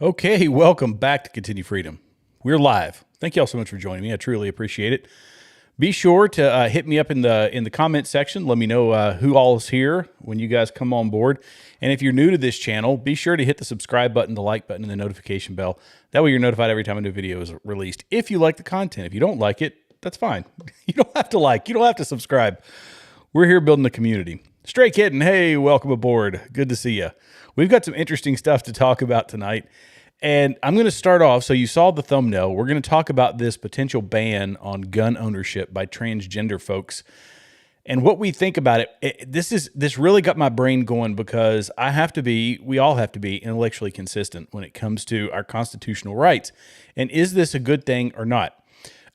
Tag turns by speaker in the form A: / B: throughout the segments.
A: Okay, welcome back to Continue Freedom. We're live. Thank you all so much for joining me. I truly appreciate it. Be sure to hit me up in the comment section. Let me know who all is here when you guys come on board. And if you're new to this channel, be sure to hit the subscribe button, the like button, and the notification bell. That way you're notified every time a new video is released. If you like the content, if you don't like it, that's fine. You don't have to like, you don't have to subscribe. We're here building a community. Stray Kitten, hey, welcome aboard. Good to see you. We've got some interesting stuff to talk about tonight. And I'm going to start off, so you saw the thumbnail, we're going to talk about this potential ban on gun ownership by transgender folks and what we think about it. This really got my brain going because we all have to be intellectually consistent when it comes to our constitutional rights. And is this a good thing or not?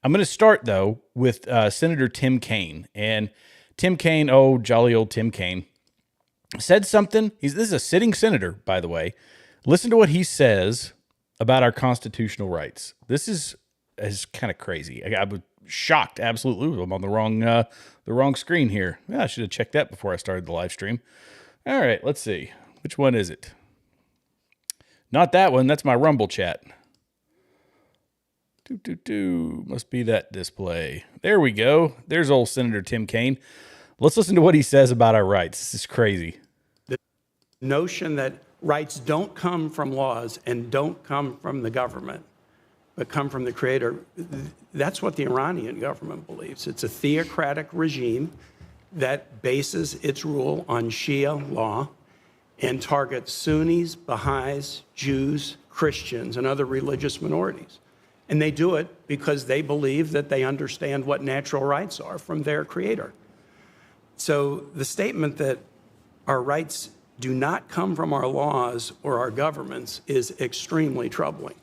A: I'm going to start, though, with Senator Tim Kaine. And Tim Kaine, oh, jolly old Tim Kaine, said something. This is a sitting senator, by the way. Listen to what he says about our constitutional rights. This is kind of crazy. I was shocked, absolutely. I'm on the wrong screen here. I should have checked that before I started the live stream. All right, let's see. Which one is it? Not that one. That's my Rumble chat. Must be that display. There we go. There's old Senator Tim Kaine. Let's listen to what he says about our rights. This is crazy.
B: The notion that rights don't come from laws and don't come from the government, but come from the creator, that's what the Iranian government believes. It's a theocratic regime that bases its rule on Shia law and targets Sunnis, Baha'is, Jews, Christians, and other religious minorities. And they do it because they believe that they understand what natural rights are from their creator. So the statement that our rights do not come from our laws or our governments is extremely troubling.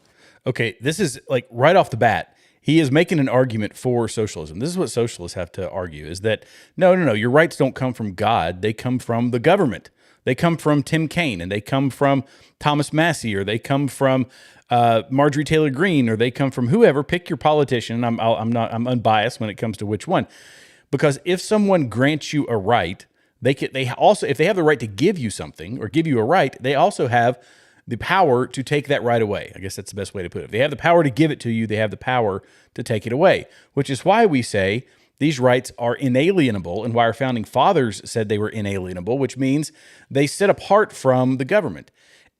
A: Okay, this is like right off the bat, he is making an argument for socialism. This is what socialists have to argue, is that no, your rights don't come from God. They come from the government. They come from Tim Kaine, and they come from Thomas Massie, or they come from Marjorie Taylor Greene, or they come from whoever. Pick your politician. I'm unbiased when it comes to which one, because if someone grants you a right, they also, if they have the right to give you something or give you a right, they also have the power to take that right away. I guess that's the best way to put it. If they have the power to give it to you, they have the power to take it away, which is why we say these rights are inalienable and why our founding fathers said they were inalienable, which means they sit apart from the government.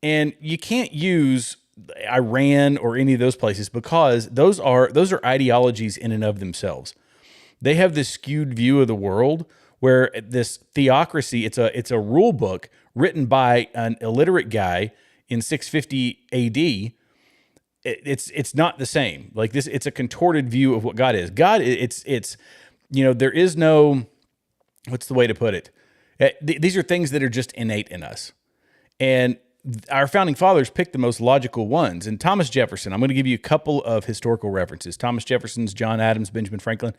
A: And you can't use Iran or any of those places because those are ideologies in and of themselves. They have this skewed view of the world where this theocracy, it's a rule book written by an illiterate guy in 650 AD. It's not the same. Like this, it's a contorted view of what God is. God, there is no, what's the way to put it? These are things that are just innate in us. And our founding fathers picked the most logical ones. And Thomas Jefferson, I'm going to give you a couple of historical references. Thomas Jefferson's, John Adams, Benjamin Franklin.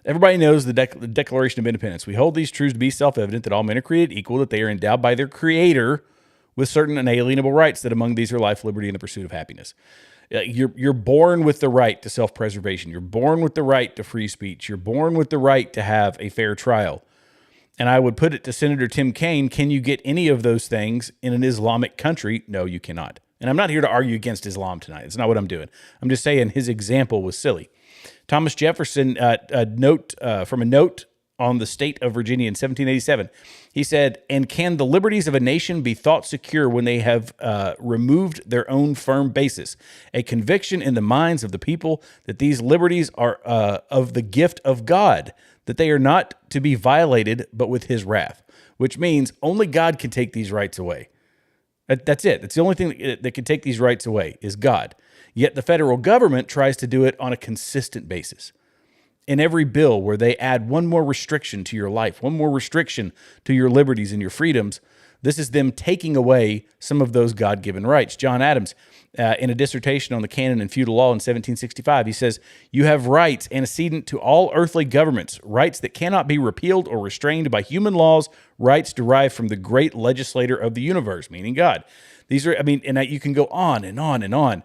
A: Everybody knows the Declaration of Independence. We hold these truths to be self-evident, that all men are created equal, that they are endowed by their creator with certain inalienable rights, that among these are life, liberty, and the pursuit of happiness. You're born with the right to self-preservation. You're born with the right to free speech. You're born with the right to have a fair trial. And I would put it to Senator Tim Kaine, can you get any of those things in an Islamic country? No, you cannot. And I'm not here to argue against Islam tonight. It's not what I'm doing. I'm just saying his example was silly. Thomas Jefferson, from a note on the state of Virginia in 1787, he said, and can the liberties of a nation be thought secure when they have removed their own firm basis? A conviction in the minds of the people that these liberties are of the gift of God, that they are not to be violated, but with his wrath, which means only God can take these rights away. That's it. That's the only thing that can take these rights away is God. Yet the federal government tries to do it on a consistent basis. In every bill where they add one more restriction to your life, one more restriction to your liberties and your freedoms, this is them taking away some of those God-given rights. John Adams, in a dissertation on the canon and feudal law in 1765, he says, you have rights antecedent to all earthly governments, rights that cannot be repealed or restrained by human laws, rights derived from the great legislator of the universe, meaning God. These are, and you can go on and on and on.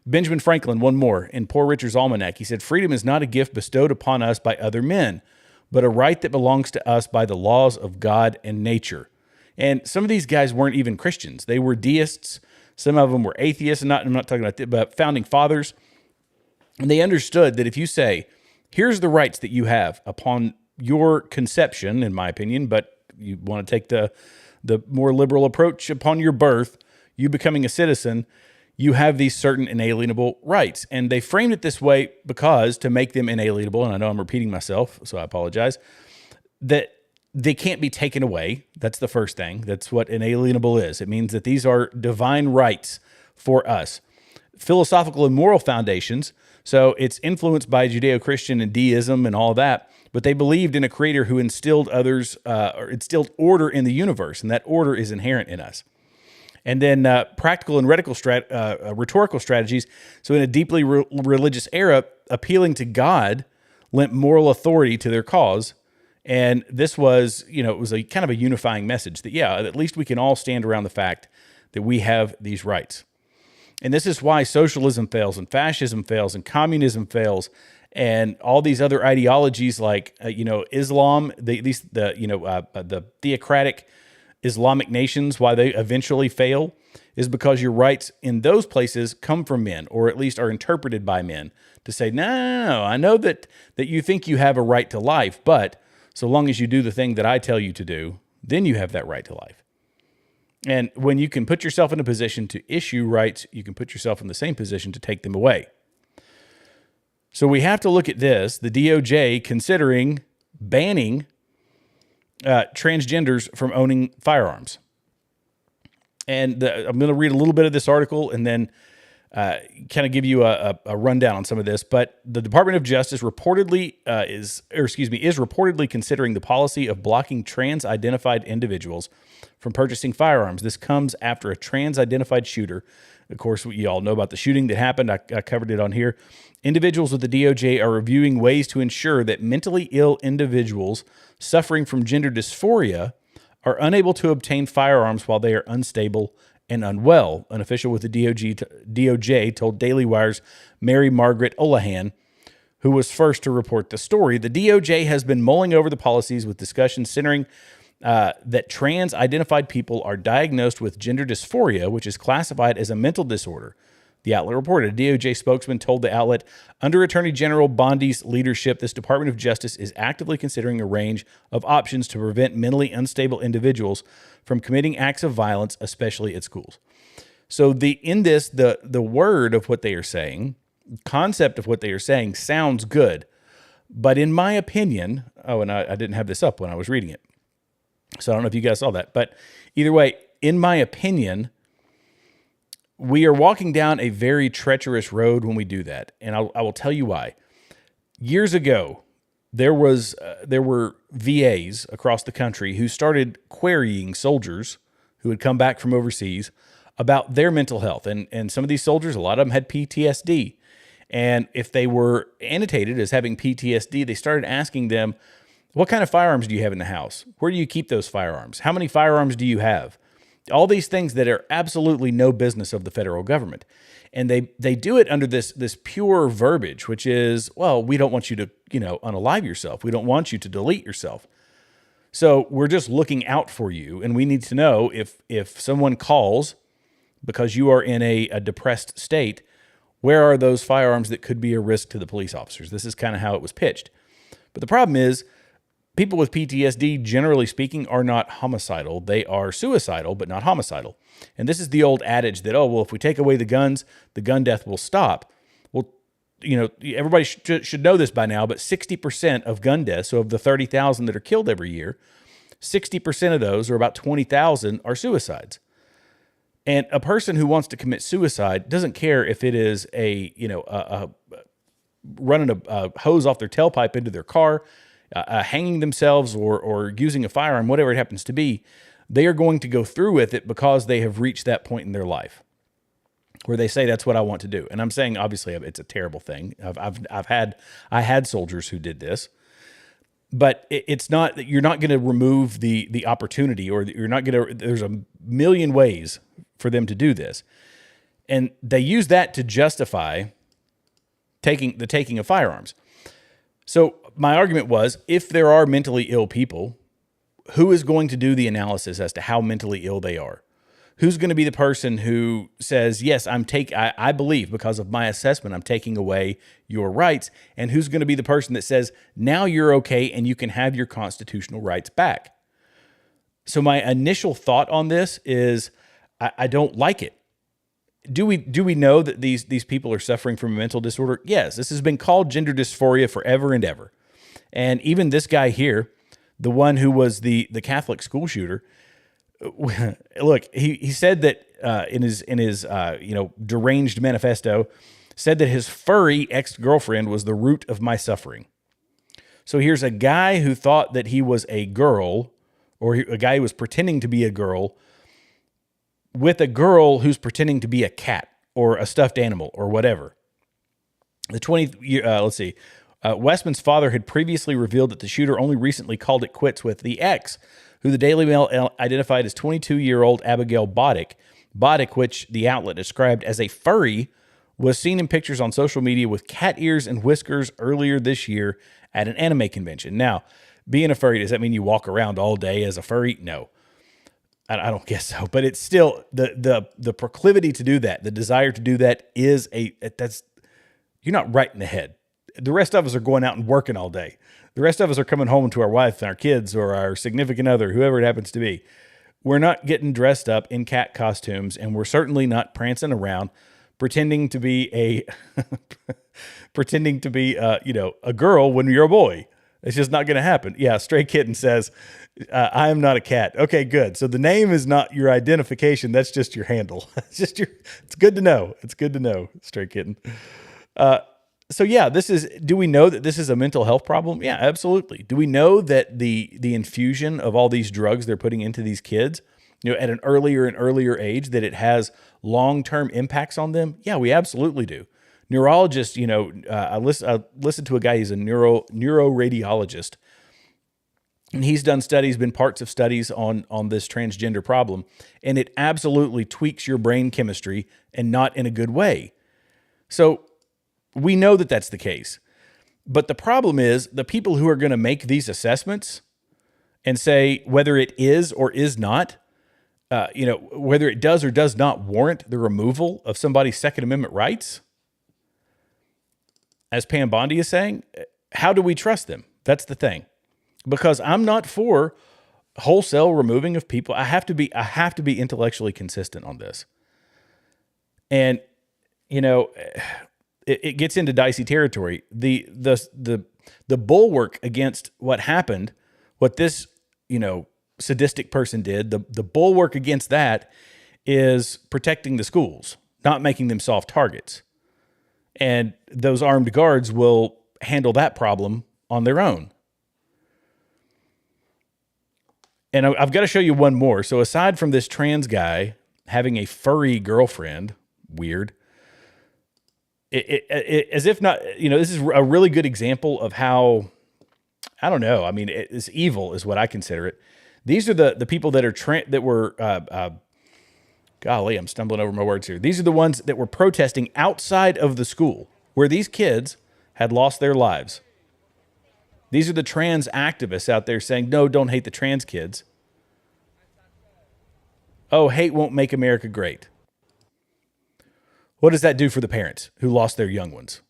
A: Benjamin Franklin, one more, in Poor Richard's Almanac, he said, freedom is not a gift bestowed upon us by other men, but a right that belongs to us by the laws of God and nature. And some of these guys weren't even Christians. They were deists. Some of them were atheists. And I'm not talking about that, but founding fathers. And they understood that if you say, here's the rights that you have upon your conception, in my opinion, but you want to take the more liberal approach upon your birth, you becoming a citizen, you have these certain inalienable rights. And they framed it this way because to make them inalienable, and I know I'm repeating myself, so I apologize, that they can't be taken away. That's the first thing. That's what inalienable is. It means that these are divine rights for us. Philosophical and moral foundations. So it's influenced by Judeo-Christian and deism and all that, but they believed in a creator who instilled or instilled order in the universe, and that order is inherent in us. And then practical and rhetorical strategies. So in a deeply religious era, appealing to God lent moral authority to their cause. And this was, it was a kind of a unifying message that, at least we can all stand around the fact that we have these rights. And this is why socialism fails and fascism fails and communism fails and all these other ideologies like, Islam, the theocratic Islamic nations, why they eventually fail is because your rights in those places come from men, or at least are interpreted by men to say, no, I know that you think you have a right to life, but so long as you do the thing that I tell you to do, then you have that right to life. And when you can put yourself in a position to issue rights, you can put yourself in the same position to take them away. So we have to look at this, the DOJ considering banning transgenders from owning firearms. And I'm going to read a little bit of this article and then kind of give you a rundown on some of this. But the Department of Justice reportedly is reportedly considering the policy of blocking trans-identified individuals from purchasing firearms. This comes after a trans-identified shooter. Of course, you all know about the shooting that happened. I covered it on here. Individuals with the DOJ are reviewing ways to ensure that mentally ill individuals suffering from gender dysphoria are unable to obtain firearms while they are unstable and unwell. An official with the DOJ told Daily Wire's Mary Margaret Olahan, who was first to report the story. The DOJ has been mulling over the policies with discussions centering that trans-identified people are diagnosed with gender dysphoria, which is classified as a mental disorder. The outlet reported. A DOJ spokesman told the outlet, under Attorney General Bondi's leadership, this Department of Justice is actively considering a range of options to prevent mentally unstable individuals from committing acts of violence, especially at schools. So the word of what they are saying, concept of what they are saying sounds good. But in my opinion, and I didn't have this up when I was reading it, so I don't know if you guys saw that. But either way, in my opinion, we are walking down a very treacherous road when we do that. And I will tell you why. Years ago, there were VAs across the country who started querying soldiers who had come back from overseas about their mental health. And some of these soldiers, a lot of them had PTSD. And if they were annotated as having PTSD, they started asking them, what kind of firearms do you have in the house? Where do you keep those firearms? How many firearms do you have? All these things that are absolutely no business of the federal government. And they do it under this pure verbiage, which is, well, we don't want you to, unalive yourself. We don't want you to delete yourself. So we're just looking out for you. And we need to know if someone calls because you are in a depressed state, where are those firearms that could be a risk to the police officers? This is kind of how it was pitched. But the problem is, people with PTSD, generally speaking, are not homicidal. They are suicidal, but not homicidal. And this is the old adage that, if we take away the guns, the gun death will stop. Well, everybody should know this by now, but 60% of gun deaths, so of the 30,000 that are killed every year, 60% of those, or about 20,000, are suicides. And a person who wants to commit suicide doesn't care if it is running a hose off their tailpipe into their car, hanging themselves or using a firearm, whatever it happens to be. They are going to go through with it because they have reached that point in their life where they say, that's what I want to do. And I'm saying, obviously, it's a terrible thing. I had soldiers who did this, but it's not that you're not going to remove the opportunity, or you're not going to, there's a million ways for them to do this. And they use that to justify taking of firearms. So my argument was, if there are mentally ill people, who is going to do the analysis as to how mentally ill they are? Who's going to be the person who says, yes, I believe because of my assessment, I'm taking away your rights. And who's going to be the person that says, now you're okay and you can have your constitutional rights back? So my initial thought on this is, I don't like it. Do we know that these people are suffering from a mental disorder? Yes, this has been called gender dysphoria forever and ever. And even this guy here, the one who was the Catholic school shooter, look, he said that in his deranged manifesto, said that his furry ex-girlfriend was the root of my suffering. So here's a guy who thought that he was a girl, or a guy who was pretending to be a girl, with a girl who's pretending to be a cat or a stuffed animal or whatever. Westman's father had previously revealed that the shooter only recently called it quits with the ex, who the Daily Mail identified as 22-year-old Abigail Boddick. Boddick, which the outlet described as a furry, was seen in pictures on social media with cat ears and whiskers earlier this year at an anime convention. Now, being a furry, does that mean you walk around all day as a furry? No. I don't guess so, but it's still the proclivity to do that, the desire to do that is you're not right in the head. The rest of us are going out and working all day. The rest of us are coming home to our wife and our kids or our significant other, whoever it happens to be. We're not getting dressed up in cat costumes, and we're certainly not prancing around pretending to be a girl when you're a boy. It's just not going to happen. Yeah, Stray Kitten says, I am not a cat. Okay, good. So the name is not your identification. That's just your handle. It's good to know. It's good to know, Stray Kitten. So yeah, do we know that this is a mental health problem? Yeah, absolutely. Do we know that the infusion of all these drugs they're putting into these kids, at an earlier and earlier age, that it has long-term impacts on them? Yeah, we absolutely do. Neurologists, I listened to a guy, he's a neuroradiologist, and he's done studies, been parts of studies on this transgender problem, and it absolutely tweaks your brain chemistry and not in a good way. So we know that that's the case. But the problem is the people who are going to make these assessments and say whether it is or is not, whether it does or does not warrant the removal of somebody's Second Amendment rights, as Pam Bondi is saying, how do we trust them? That's the thing. Because I'm not for wholesale removing of people. I have to be intellectually consistent on this. And, it gets into dicey territory. The bulwark against what happened, what this, sadistic person did, the bulwark against that is protecting the schools, not making them soft targets. And those armed guards will handle that problem on their own. And I've got to show you one more. So aside from this trans guy having a furry girlfriend, weird, as if not, this is a really good example of how, I don't know. I mean, it's evil is what I consider it. These are the people that are golly, I'm stumbling over my words here. These are the ones that were protesting outside of the school where these kids had lost their lives. These are the trans activists out there saying, no, don't hate the trans kids. Oh, hate won't make America great. What does that do for the parents who lost their young ones?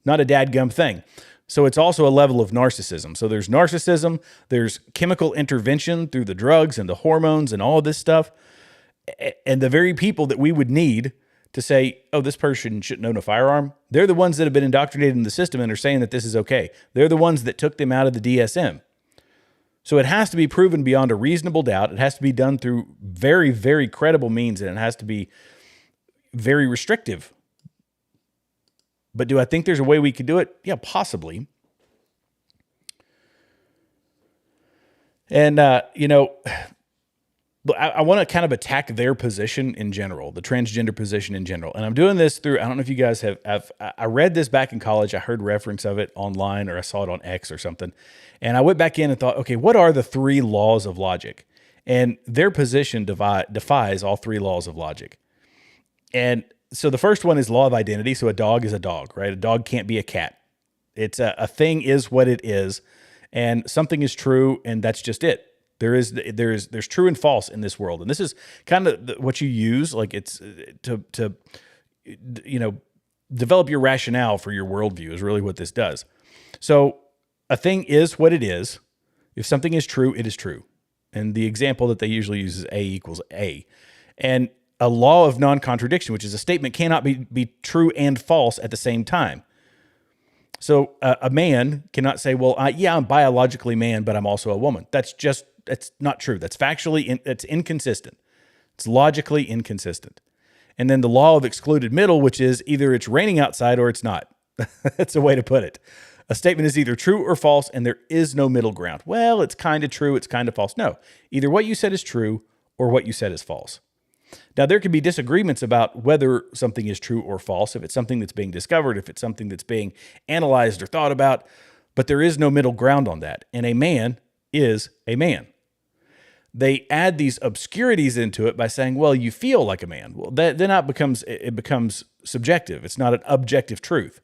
A: Not a dadgum thing. So it's also a level of narcissism. So there's narcissism, there's chemical intervention through the drugs and the hormones and all of this stuff. And the very people that we would need to say, oh, this person shouldn't own a firearm, they're the ones that have been indoctrinated in the system and are saying that this is okay. They're the ones that took them out of the DSM. So it has to be proven beyond a reasonable doubt. It has to be done through very, very credible means, and it has to be very restrictive. But do I think there's a way we could do it? Yeah, possibly. And, I want to kind of attack their position in general, the transgender position in general. And I'm doing this through, I don't know if you guys I read this back in college. I heard reference of it online, or I saw it on X or something. And I went back in and thought, okay, what are the 3 laws of logic? And their position defies all 3 laws of logic. And so the first one is law of identity. So a dog is a dog, right? A dog can't be a cat. It's a thing is what it is, and something is true, and that's just it. There's true and false in this world, and this is kind of what you use, like it's to develop your rationale for your worldview is really what this does. So a thing is what it is. If something is true, it is true. And the example that they usually use is A equals A. And a law of non-contradiction, which is a statement cannot be true and false at the same time. So a man cannot say, well, I'm biologically man, but I'm also a woman. That's not true. That's factually, that's inconsistent. It's logically inconsistent. And then the law of excluded middle, which is either it's raining outside or it's not. That's a way to put it. A statement is either true or false, and there is no middle ground. Well, it's kind of true, it's kind of false. No, either what you said is true or what you said is false. Now, there can be disagreements about whether something is true or false, if it's something that's being discovered, if it's something that's being analyzed or thought about, but there is no middle ground on that. And a man is a man. They add these obscurities into it by saying, well, you feel like a man. Well, it becomes subjective. It's not an objective truth.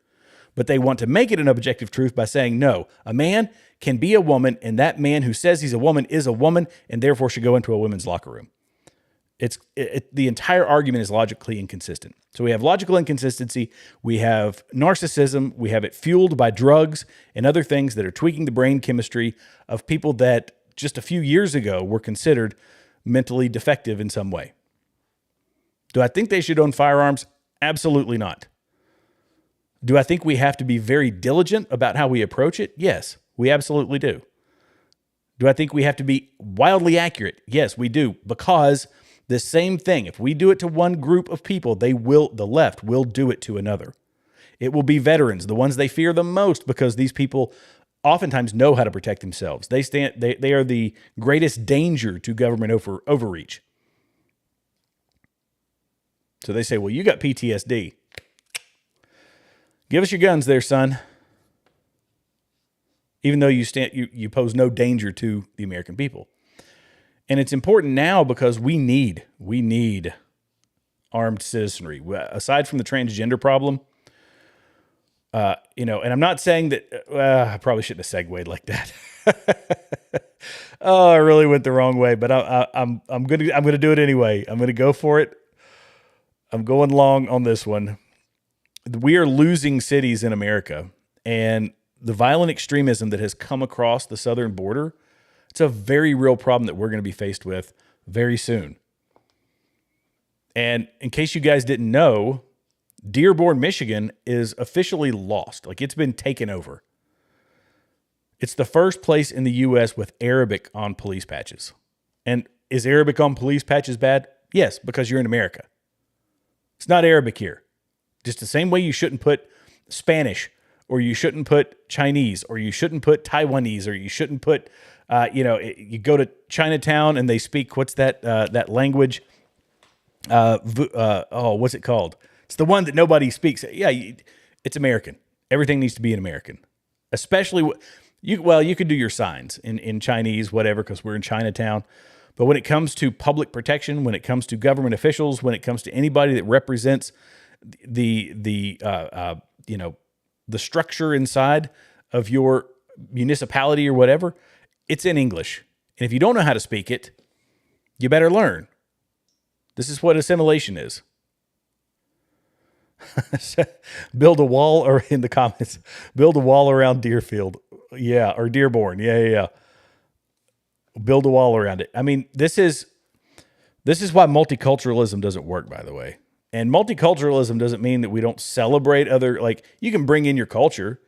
A: But they want to make it an objective truth by saying, no, a man can be a woman, and that man who says he's a woman is a woman, and therefore should go into a women's locker room. The entire argument is logically inconsistent. So we have logical inconsistency, we have narcissism, we have it fueled by drugs and other things that are tweaking the brain chemistry of people that just a few years ago were considered mentally defective in some way. Do I think they should own firearms? Absolutely not. Do I think we have to be very diligent about how we approach it? Yes, we absolutely do. Do I think we have to be wildly accurate? Yes, we do, because the same thing, if we do it to one group of people, the left will do it to another. It will be veterans, the ones they fear the most, because these people oftentimes know how to protect themselves. They are the greatest danger to government overreach. So they say, well, you got PTSD. Give us your guns there, son. Even though you pose no danger to the American people. And it's important now because we need armed citizenry. Aside from the transgender problem, and I'm not saying that, I probably shouldn't have segued like that. Oh, I really went the wrong way, but I'm gonna do it anyway. I'm gonna go for it. I'm going long on this one. We are losing cities in America, and the violent extremism that has come across the southern border, it's a very real problem that we're going to be faced with very soon. And in case you guys didn't know, Dearborn, Michigan is officially lost. Like, it's been taken over. It's the first place in the U.S. with Arabic on police patches. And is Arabic on police patches bad? Yes, because you're in America. It's not Arabic here. Just the same way you shouldn't put Spanish, or you shouldn't put Chinese, or you shouldn't put Taiwanese, or you shouldn't put, you go to Chinatown and they speak, what's that language? What's it called? It's the one that nobody speaks. Yeah, it's American. Everything needs to be in American. Especially, you could do your signs in Chinese, whatever, because we're in Chinatown. But when it comes to public protection, when it comes to government officials, when it comes to anybody that represents the structure inside of your municipality or whatever, it's in English. And if you don't know how to speak it, you better learn. This is what assimilation is. Build a wall, or in the comments, build a wall around Deerfield. Yeah, or Dearborn. Yeah. Build a wall around it. I mean, this is why multiculturalism doesn't work, by the way. And multiculturalism doesn't mean that we don't celebrate other, like, you can bring in your culture.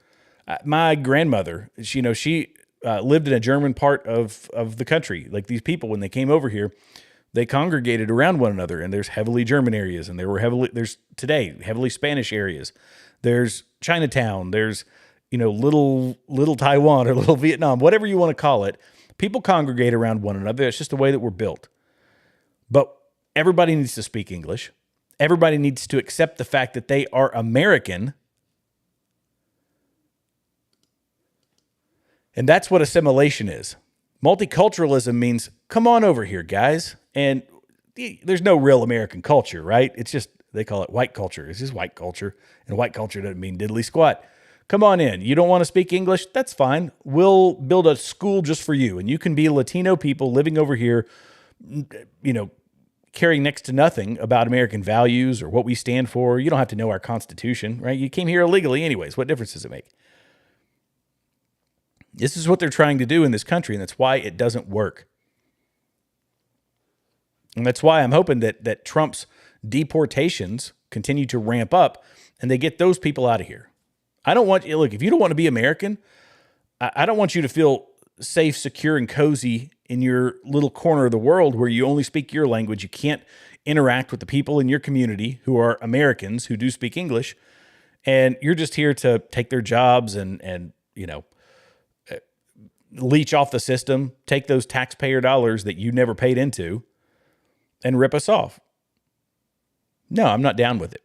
A: My grandmother, she lived in a German part of the country. Like, these people, when they came over here, they congregated around one another, and there's heavily German areas, and there's today heavily Spanish areas. There's Chinatown. There's, little Taiwan or little Vietnam, whatever you want to call it. People congregate around one another. It's just the way that we're built. But everybody needs to speak English. Everybody needs to accept the fact that they are American. And that's what assimilation is. Multiculturalism means, come on over here, guys. And there's no real American culture, right? It's just, they call it white culture. It's just white culture. And white culture doesn't mean diddly squat. Come on in. You don't want to speak English? That's fine. We'll build a school just for you. And you can be Latino people living over here, caring next to nothing about American values or what we stand for. You don't have to know our Constitution, right? You came here illegally anyways. What difference does it make? This is what they're trying to do in this country, and that's why it doesn't work. And that's why I'm hoping that Trump's deportations continue to ramp up and they get those people out of here. I don't want you, look, if you don't want to be American, I don't want you to feel safe, secure, and cozy in your little corner of the world where you only speak your language. You can't interact with the people in your community who are Americans who do speak English. And you're just here to take their jobs and leech off the system, take those taxpayer dollars that you never paid into and rip us off. No, I'm not down with it.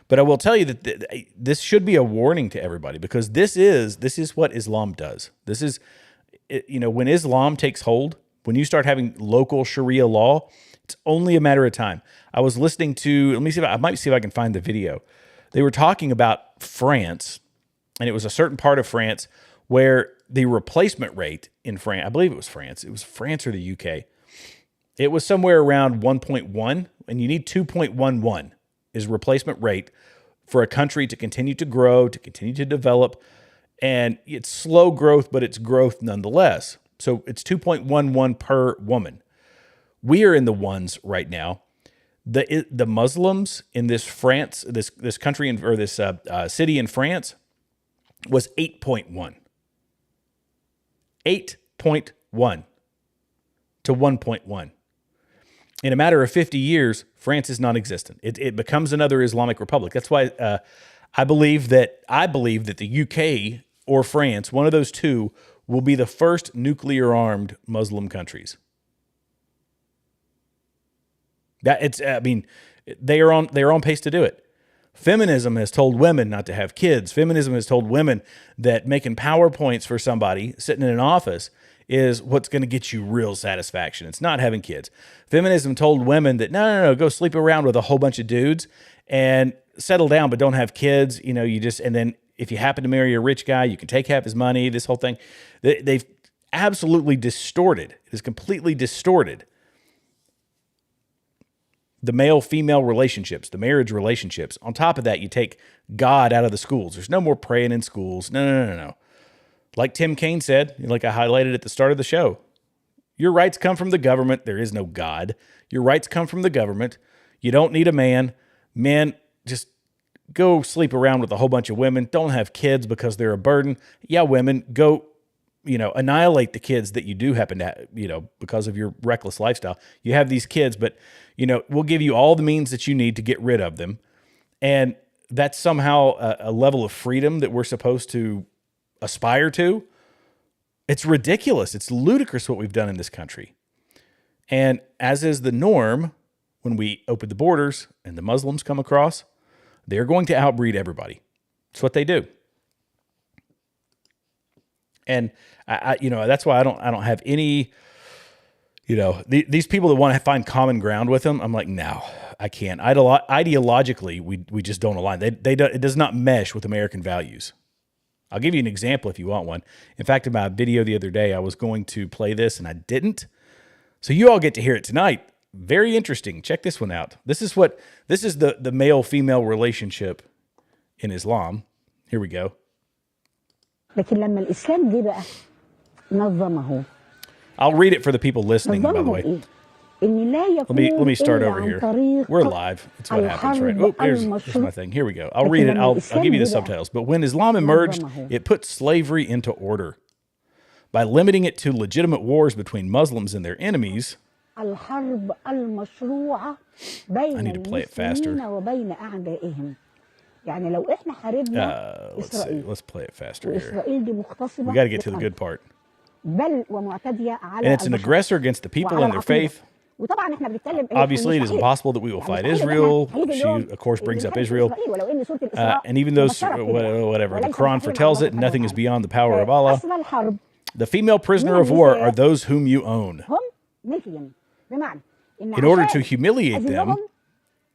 A: But I will tell you that this should be a warning to everybody, because this is what Islam does. This is, when Islam takes hold, when you start having local Sharia law, it's only a matter of time. I was listening to, I might see if I can find the video. They were talking about France, and it was a certain part of France where the replacement rate in France, I believe it was France or the UK, it was somewhere around 1.1, and you need 2.11 is replacement rate for a country to continue to grow, to continue to develop. And it's slow growth, but it's growth nonetheless. So it's 2.11 per woman. We are in the ones right now. The Muslims in this France, this country or this city in France was 8.1. 8.1 to 1.1. In a matter of 50 years, France is non-existent. It becomes another Islamic republic. That's why I believe that the UK or France, one of those two, will be the first nuclear-armed Muslim countries. They are on pace to do it. Feminism has told women not to have kids. Feminism has told women that making PowerPoints for somebody sitting in an office is what's going to get you real satisfaction. It's not having kids. Feminism told women that no, go sleep around with a whole bunch of dudes and settle down, but don't have kids. And then if you happen to marry a rich guy, you can take half his money, this whole thing. They've absolutely distorted. It is completely distorted the male-female relationships, the marriage relationships. On top of that, you take God out of the schools. There's no more praying in schools. No. Like Tim Kaine said, like I highlighted at the start of the show, your rights come from the government. There is no God. Your rights come from the government. You don't need a man. Men, just go sleep around with a whole bunch of women. Don't have kids because they're a burden. Yeah, women, go, annihilate the kids that you do happen to have, because of your reckless lifestyle. You have these kids, but, we'll give you all the means that you need to get rid of them. And that's somehow a level of freedom that we're supposed to aspire to. It's ridiculous. It's ludicrous what we've done in this country. And as is the norm, when we open the borders and the Muslims come across, they're going to outbreed everybody. It's what they do. And that's why I don't have any, these people that want to find common ground with them. I'm like, no, I can't. Ideologically, we just don't align. It does not mesh with American values. I'll give you an example if you want one. In fact, in my video the other day, I was going to play this and I didn't. So you all get to hear it tonight. Very interesting. Check this one out. This is the male-female relationship in Islam. Here we go.
C: لكن لما الإسلام جه بقى نظمه.
A: I'll read it for the people listening, by the way. Let me start over here. We're live. That's what happens, right? Oh, here's my thing. Here we go. I'll read it. I'll give you the subtitles. But when Islam emerged, it put slavery into order. By limiting it to legitimate wars between Muslims and their enemies. I need to play it faster. Let's play it faster here. We got to get to the good part. And it's an aggressor against the people and their faith. Obviously, it is impossible that we will fight Israel. She, of course, brings up Israel. And even though, whatever, the Quran foretells it, nothing is beyond the power of Allah. The female prisoner of war are those whom you own. In order to humiliate them,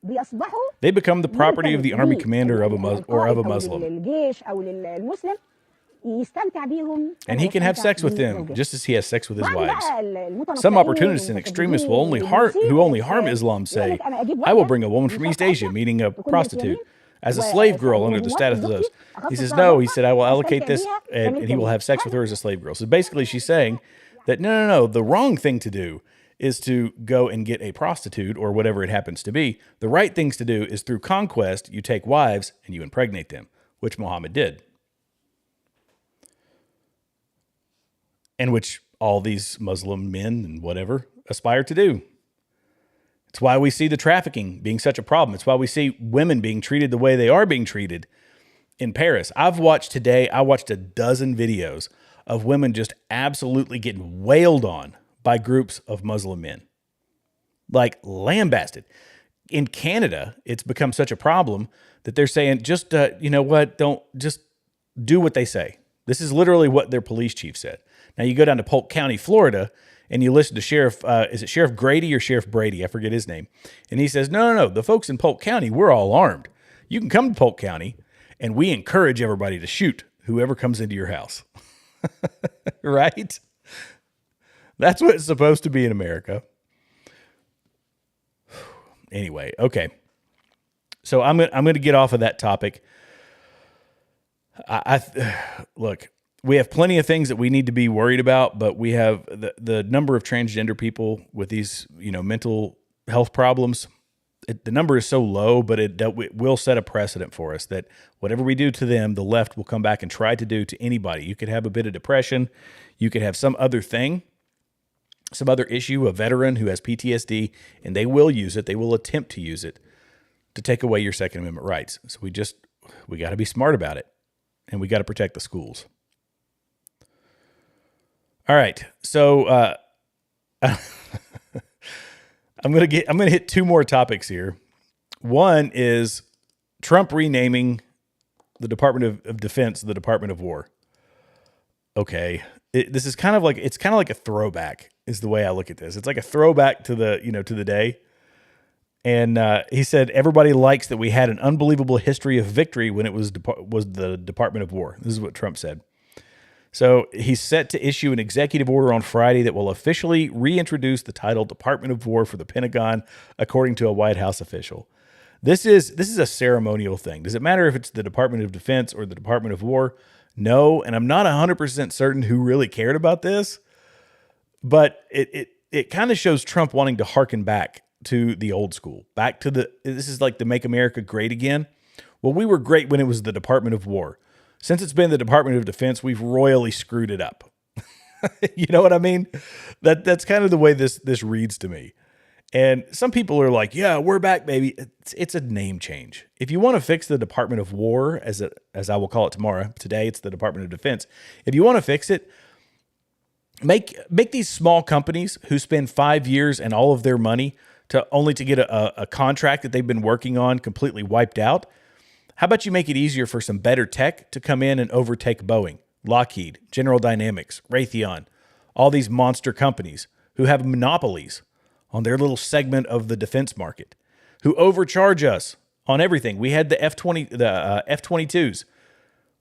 C: بيصبحوا
A: They become the property of the army
C: مرتبط
A: commander of a
C: يعني
A: or of a
C: القائد أو
A: Muslim.
C: للجيش أو للمسلم يستمتع بيهم
A: And
C: كما
A: he can have
C: يستمتع
A: sex with them
C: بزوجته.
A: just as he has sex with his
C: بعض
A: wives.
C: بقى
A: Some
C: المتنصرين
A: opportunists and extremists will only
C: والمتشددين
A: who only harm
C: والجنسيين
A: Islam say,
C: يقول لك أنا أجيب
A: I will
C: واحدة
A: bring a woman from
C: من
A: East
C: شرق
A: Asia,
C: آسيا
A: meaning a
C: بكل
A: prostitute,
C: امتيازين
A: as a slave girl under the
C: وموافق
A: status of those.
C: زوجتي
A: He
C: أخصص
A: says,
C: لها
A: no, he
C: غرفة
A: said, I will allocate
C: أستمتع
A: this
C: بيها
A: and he will
C: كملك
A: have sex with her as a slave girl. So basically she's saying that, no, the wrong thing to do is to go and get a prostitute or whatever it happens to be. The right things to do is through conquest, you take wives and you impregnate them, which Muhammad did. And which all these Muslim men and whatever aspire to do. It's why we see the trafficking being such a problem. It's why we see women being treated the way they are being treated in Paris. I watched a dozen videos of women just absolutely getting wailed on by groups of Muslim men. Like lambasted. In Canada, it's become such a problem that they're saying, just, you know what, don't just do what they say. This is literally what their police chief said. Now you go down to Polk County, Florida, and you listen to Sheriff, is it Sheriff Grady or Sheriff Brady? I forget his name. And he says, no, the folks in Polk County, we're all armed. You can come to Polk County, and we encourage everybody to shoot whoever comes into your house. Right? That's what it's supposed to be in America. Anyway, okay. So I'm going to get off of that topic. Look, we have plenty of things that we need to be worried about, but we have the number of transgender people with these, mental health problems. The number is so low, but it will set a precedent for us that whatever we do to them, the left will come back and try to do to anybody. You could have a bit of depression. You could have some other thing, some other issue, a veteran who has PTSD, and they will use it. They will attempt to use it to take away your Second Amendment rights. So we got to be smart about it, and we got to protect the schools. All right. So, I'm going to hit two more topics here. One is Trump renaming the Department of Defense the Department of War. Okay. This is kind of like a throwback is the way I look at this. It's like a throwback to the day. And he said, everybody likes that we had an unbelievable history of victory when it was the Department of War. This is what Trump said. So he's set to issue an executive order on Friday that will officially reintroduce the title Department of War for the Pentagon, according to a White House official. This is a ceremonial thing. Does it matter if it's the Department of Defense or the Department of War? No, and I'm not 100% certain who really cared about this, but it kind of shows Trump wanting to harken back to the old school, back to this is like the Make America Great Again. Well, we were great when it was the Department of War. Since it's been the Department of Defense, we've royally screwed it up. You know what I mean? That's kind of the way this reads to me. And some people are like, yeah, we're back, baby. It's a name change. If you want to fix the Department of War, as I will call it tomorrow, today it's the Department of Defense. If you want to fix it, make these small companies who spend 5 years and all of their money to get a contract that they've been working on completely wiped out. How about you make it easier for some better tech to come in and overtake Boeing, Lockheed, General Dynamics, Raytheon, all these monster companies who have monopolies on their little segment of the defense market, who overcharge us on everything. We had the F-22s.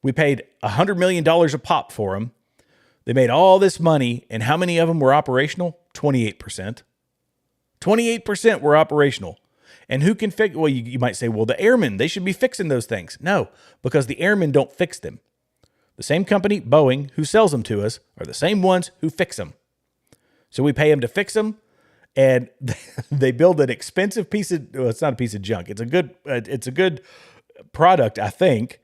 A: We paid $100 million a pop for them. They made all this money, and how many of them were operational? 28%. 28% were operational. And who can fix? Well, you might say, well, the airmen, they should be fixing those things. No, because the airmen don't fix them. The same company, Boeing, who sells them to us, are the same ones who fix them. So we pay them to fix them, and they build an expensive piece of. Well, it's not a piece of junk. It's a good product, I think,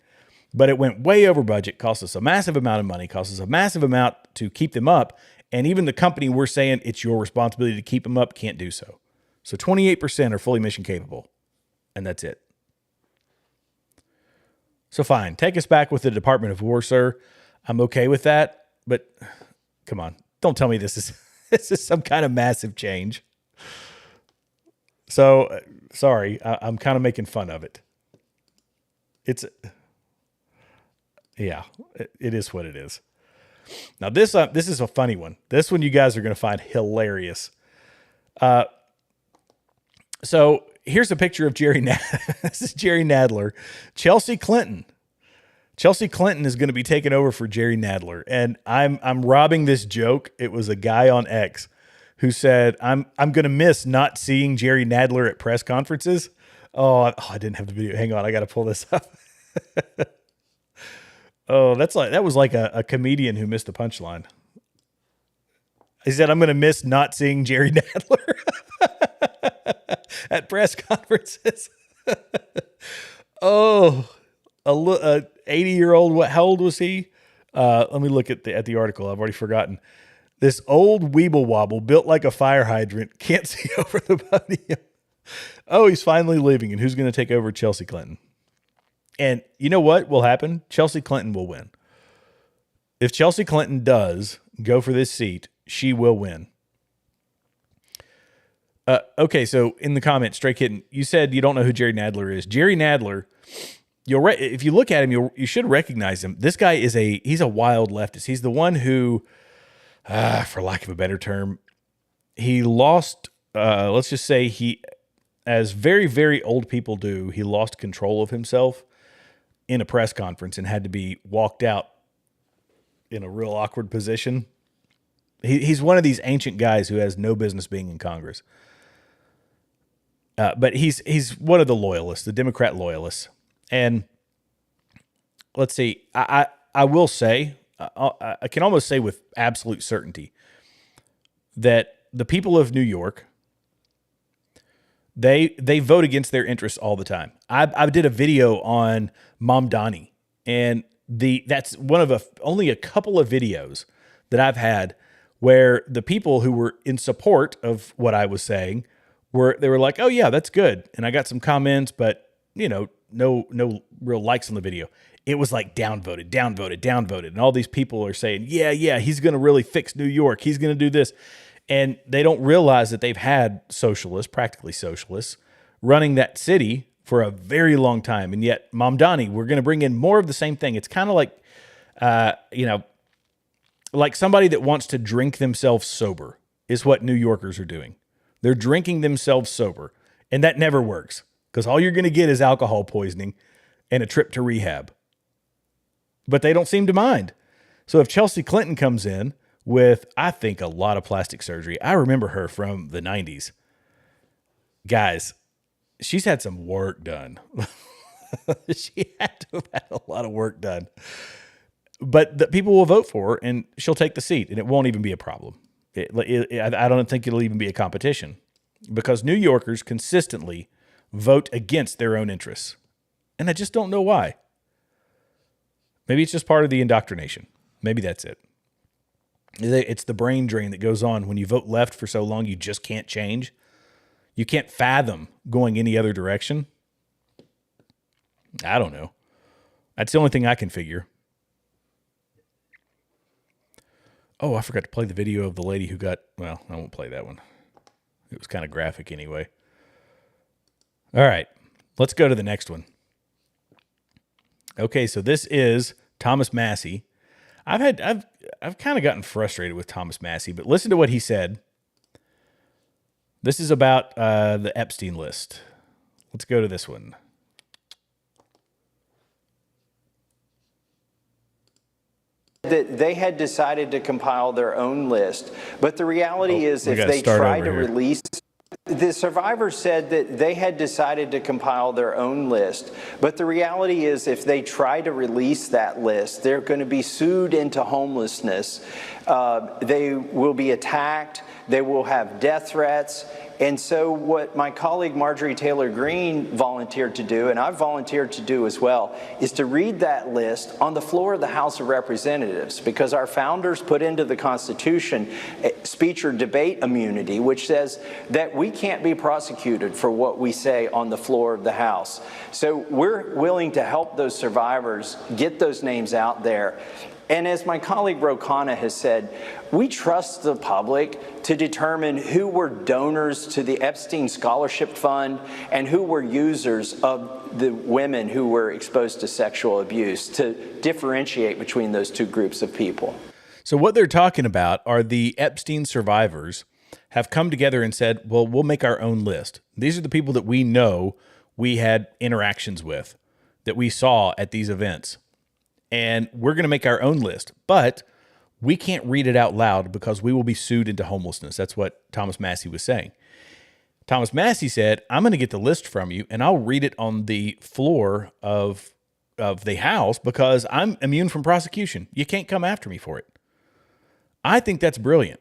A: but it went way over budget. Cost us a massive amount of money. Cost us a massive amount to keep them up, and even the company we're saying it's your responsibility to keep them up can't do so. So 28% are fully mission capable, and that's it. So fine, take us back with the Department of War, sir. I'm okay with that, but come on, don't tell me this is some kind of massive change. So sorry, I'm kind of making fun of it. It is what it is. Now this is a funny one. This one you guys are going to find hilarious. So here's a picture of Jerry Nadler. This is Jerry Nadler. Chelsea Clinton. Chelsea Clinton is going to be taking over for Jerry Nadler. And I'm robbing this joke. It was a guy on X who said, I'm going to miss not seeing Jerry Nadler at press conferences. I didn't have the video. Hang on. I got to pull this up. That was like a comedian who missed the punchline. He said, I'm going to miss not seeing Jerry Nadler at press conferences. 80-year-old. How old was he? Let me look at the article. I've already forgotten. This old weeble wobble built like a fire hydrant. Can't see over the podium. Oh, he's finally leaving. And who's going to take over? Chelsea Clinton. And you know what will happen? Chelsea Clinton will win. If Chelsea Clinton does go for this seat, she will win. Okay, so in the comments, Stray Kitten, you said you don't know who Jerry Nadler is. Jerry Nadler, if you look at him, you should recognize him. This guy he's a wild leftist. He's the one who, for lack of a better term, he lost, let's just say as very, very old people do, he lost control of himself in a press conference and had to be walked out in a real awkward position. He's one of these ancient guys who has no business being in Congress. But he's one of the loyalists, the Democrat loyalists. And let's see, I will say, I can almost say with absolute certainty that the people of New York, they vote against their interests all the time. I did a video on Mamdani, and that's one of only a couple of videos that I've had where the people who were in support of what I was saying they were like, oh yeah, that's good. And I got some comments, but no real likes on the video. It was like downvoted. And all these people are saying, yeah, he's going to really fix New York. He's going to do this. And they don't realize that they've had practically socialists, running that city for a very long time. And yet Mamdani, we're going to bring in more of the same thing. It's kind of like, like somebody that wants to drink themselves sober is what New Yorkers are doing. They're drinking themselves sober, and that never works because all you're going to get is alcohol poisoning and a trip to rehab. But they don't seem to mind. So if Chelsea Clinton comes in with, I think, a lot of plastic surgery, I remember her from the 90s. Guys, she's had some work done. She had to have had a lot of work done. But the people will vote for her, and she'll take the seat, and it won't even be a problem. I don't think it'll even be a competition because New Yorkers consistently vote against their own interests. And I just don't know why. Maybe it's just part of the indoctrination. Maybe that's it. It's the brain drain that goes on when you vote left for so long, you just can't change. You can't fathom going any other direction. I don't know. That's the only thing I can figure. Oh, I forgot to play the video of the lady who I won't play that one. It was kind of graphic anyway. All right, let's go to the next one. Okay, so this is Thomas Massie. I've kind of gotten frustrated with Thomas Massie, but listen to what he said. This is about the Epstein List. Let's go to this one.
D: That they had decided to compile their own list, but the reality is if they try to release, the survivors said that they had decided to compile their own list, but the reality is if they try to release that list, they're going to be sued into homelessness. They will be attacked. They will have death threats. And so what my colleague Marjorie Taylor Greene volunteered to do, and I've volunteered to do as well, is to read that list on the floor of the House of Representatives, because our founders put into the Constitution speech or debate immunity, which says that we can't be prosecuted for what we say on the floor of the House. So we're willing to help those survivors get those names out there. And as my colleague Rokana has said, we trust the public to determine who were donors to the Epstein Scholarship Fund and who were users of the women who were exposed to sexual abuse, to differentiate between those two groups of people.
A: So what they're talking about are the Epstein survivors have come together and said, well, we'll make our own list. These are the people that we know we had interactions with, that we saw at these events. And we're going to make our own list, but we can't read it out loud because we will be sued into homelessness. That's what Thomas Massie was saying. Thomas Massie said, I'm going to get the list from you and I'll read it on the floor of the House because I'm immune from prosecution. You can't come after me for it. I think that's brilliant.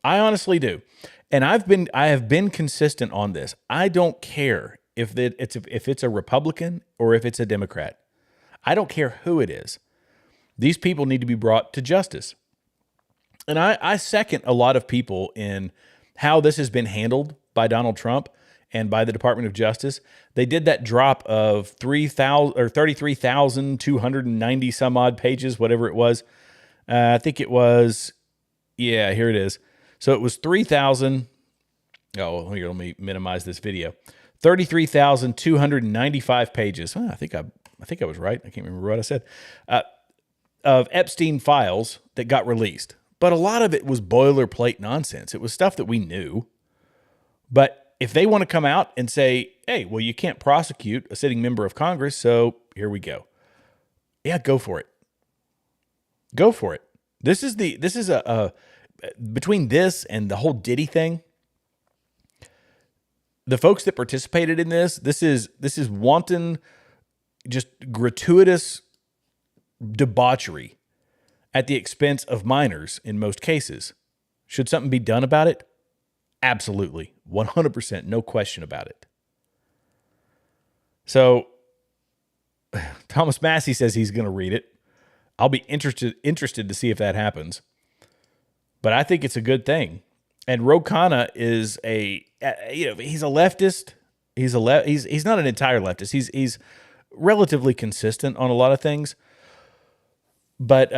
A: I honestly do. And I have been consistent on this. I don't care if it's a Republican or if it's a Democrat. I don't care who it is. These people need to be brought to justice. And I second a lot of people in how this has been handled by Donald Trump and by the Department of Justice. They did that drop of 33,290 some odd pages, whatever it was. I think it was, yeah, here it is. So it was 3,000. Oh, here, let me minimize this video. 33,295 pages. I think I was right. I can't remember what I said. Of Epstein files that got released. But a lot of it was boilerplate nonsense. It was stuff that we knew. But if they want to come out and say, hey, well, you can't prosecute a sitting member of Congress, so here we go. Yeah, go for it. Go for it. This is between this and the whole Diddy thing, the folks that participated in this is wanton, just gratuitous debauchery at the expense of minors in most cases. Should something be done about it? Absolutely. 100%. No question about it. So Thomas Massie says he's going to read it. I'll be interested to see if that happens. But I think it's a good thing. And Ro Khanna is he's a leftist. He's not an entire leftist. He's relatively consistent on a lot of things. But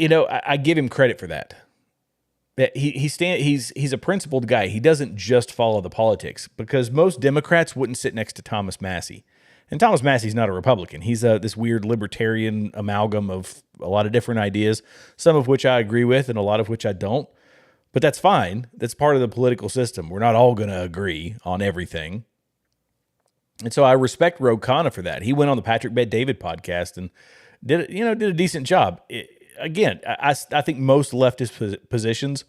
A: I give him credit for that. He's a principled guy. He doesn't just follow the politics, because most Democrats wouldn't sit next to Thomas Massie. And Thomas Massie's not a Republican. He's this weird libertarian amalgam of a lot of different ideas, some of which I agree with and a lot of which I don't. But that's fine. That's part of the political system. We're not all going to agree on everything. And so I respect Ro Khanna for that. He went on the Patrick Bet-David podcast and did a decent job. Again, I think most leftist positions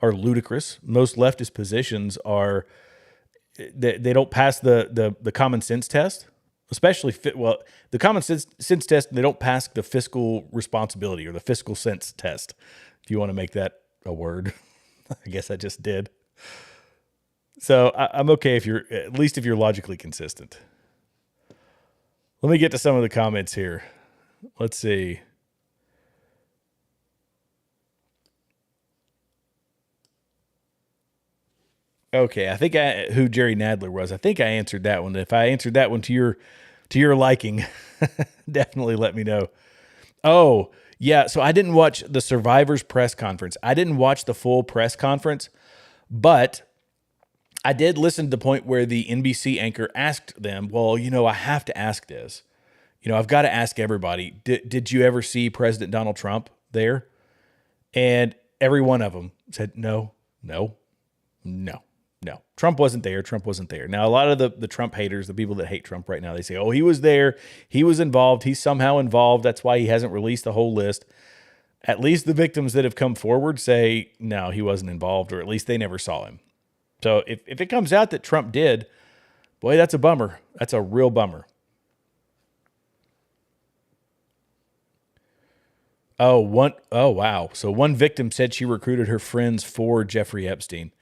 A: are ludicrous. Most leftist positions are, they don't pass the common sense test, especially the common sense test. They don't pass the fiscal responsibility or the fiscal sense test, if you want to make that a word. I guess I just did. So I'm okay if you're logically consistent. Let me get to some of the comments here. Let's see. Okay, I think who Jerry Nadler was. I think I answered that one. If I answered that one to your liking, definitely let me know. Oh, yeah, so I didn't watch the survivors press conference. I didn't watch the full press conference, but I did listen to the point where the NBC anchor asked them, well, I have to ask this. I've got to ask everybody, did you ever see President Donald Trump there? And every one of them said, no. Trump wasn't there. Now, a lot of the Trump haters, the people that hate Trump right now, they say, oh, he was there. He was involved. He's somehow involved. That's why he hasn't released the whole list. At least the victims that have come forward say, no, he wasn't involved, or at least they never saw him. So if it comes out that Trump did, boy, that's a bummer. That's a real bummer. Oh, wow. So one victim said she recruited her friends for Jeffrey Epstein.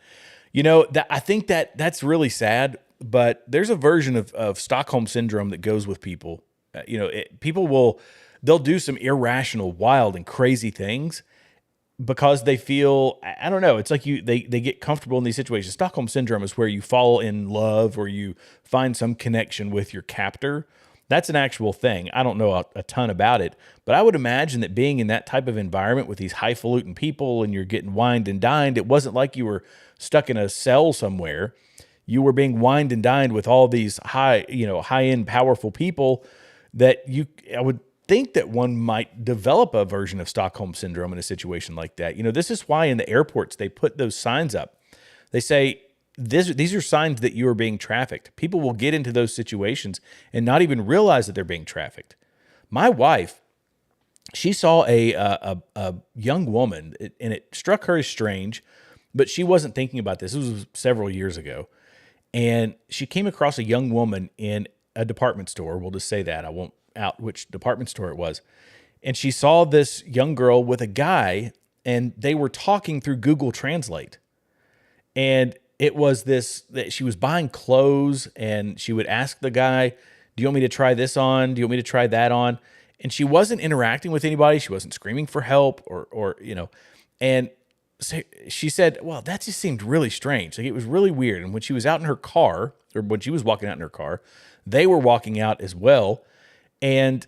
A: I think that's really sad, but there's a version of Stockholm syndrome that goes with people. They'll do some irrational, wild, and crazy things because they feel, I don't know, it's like they get comfortable in these situations. Stockholm syndrome is where you fall in love or you find some connection with your captor. That's an actual thing. I don't know a ton about it, but I would imagine that being in that type of environment with these highfalutin people and you're getting wined and dined, it wasn't like you were stuck in a cell somewhere. You were being wined and dined with all these high-end, powerful people that I would think that one might develop a version of Stockholm syndrome in a situation like that. This is why in the airports they put those signs up. They say, these are signs that you are being trafficked. People will get into those situations and not even realize that they're being trafficked. My wife, she saw a young woman, and it struck her as strange, but she wasn't thinking about this. This was several years ago. And she came across a young woman in a department store. We'll just say that. I won't out which department store it was. And she saw this young girl with a guy, and they were talking through Google Translate. And it was this, that she was buying clothes, and she would ask the guy, do you want me to try this on? Do you want me to try that on? And she wasn't interacting with anybody. She wasn't screaming for help or and so she said, well, that just seemed really strange. Like, it was really weird. And when she was out in her car, or when she was walking out in her car, they were walking out as well. And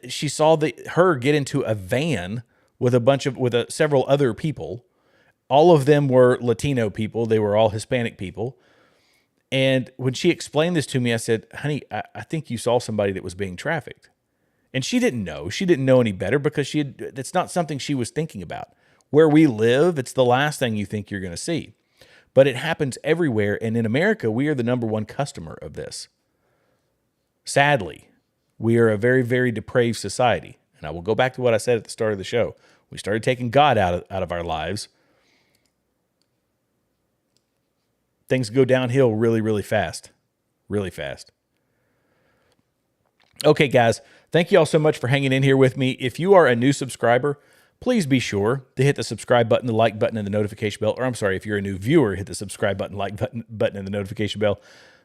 A: she saw her get into a van with several other people. All of them were Latino people. They were all Hispanic people. And when she explained this to me, I said, honey, I think you saw somebody that was being trafficked. And she didn't know. She didn't know any better because that's not something she was thinking about. Where we live, it's the last thing you think you're going to see. But it happens everywhere. And in America, we are the number one customer of this. Sadly, we are a very, very depraved society. And I will go back to what I said at the start of the show. We started taking God out of our lives. Things go downhill really, really fast. Really fast. Okay, guys, thank you all so much for hanging in here with me. If you are a new subscriber, please be sure to hit the subscribe button, the like button, and the notification bell. Or I'm sorry, if you're a new viewer, hit the subscribe button, like button, and the notification bell.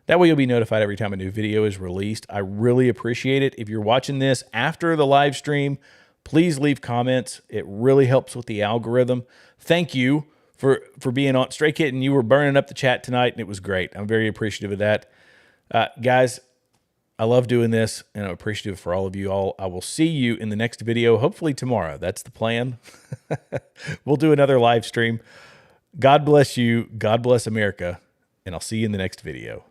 A: That way you'll be notified every time a new video is released. I really appreciate it. If you're watching this after the live stream, please leave comments. It really helps with the algorithm. Thank you for being on. Stray Kitten, you were burning up the chat tonight, and it was great. I'm very appreciative of that. Guys, I love doing this, and I'm appreciative for all of you all. I will see you in the next video, hopefully tomorrow. That's the plan. We'll do another live stream. God bless you. God bless America, and I'll see you in the next video.